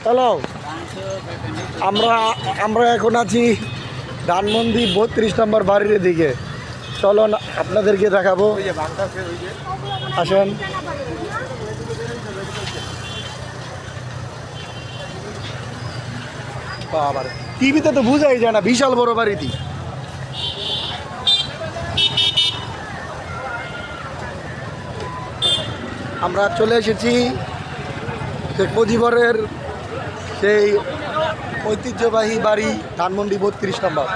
Hello, আমরা এখন আছি ধানমন্ডি 32 নম্বর বাড়ির দিকে। চলো আপনাদেরকে দেখাবো, আসেন। টিভিতে তো বুঝাই যায় না, বিশাল বড় বাড়িটি। আমরা চলে এসেছি শেখ মুজিবরের সেই ঐতিহ্যবাহী বাড়ি ধানমন্ডি 32 নম্বর।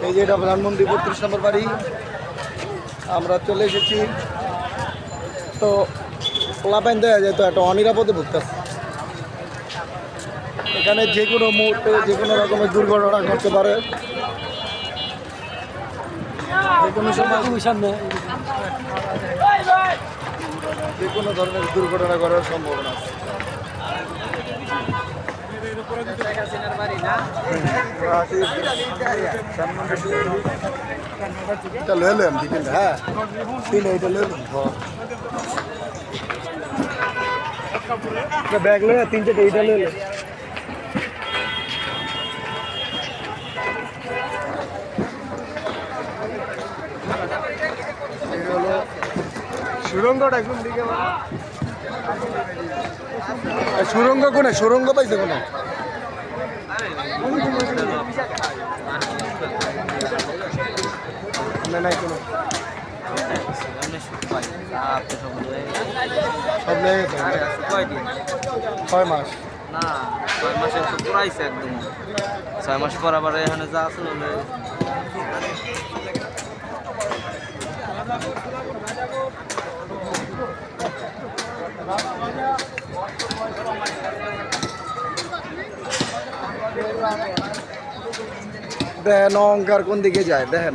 এই যে এটা ধানমন্ডি 32 নম্বর বাড়ি, আমরা চলে এসেছি। তো পোলাপাইন দেওয়া যায় তো একটা অনিরাপদে ভুগতেছে। এখানে যে কোনো মুহূর্তে যে কোনো রকমের দুর্ঘটনা ঘটতে পারে, যে কোনো সময় যে কোনো ধরনের দুর্ঘটনা করার সম্ভাবনা আছে। এটা লইলাম টিফিনটা, হ্যাঁ এটা লইলাম, ব্যাগ লইয়া 3-4 এইটা লইলাম। সুরঙ্গটা কোন দিকে? সুরঙ্গ কোনে? সুরঙ্গ পাইছে কোনে? নাই কোনো সব লেগে 6 মাস না, 6 মাসে তো পুরাইছে একদম। 6 মাস পর আবার এখানে যা আছে দেখেন অহংকার কোন দিকে যায় দেখেন।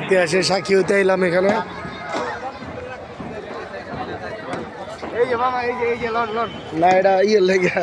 ইতিহাসের সাক্ষী হতে এলাম এখানে। না এটা ইয়ে লেগে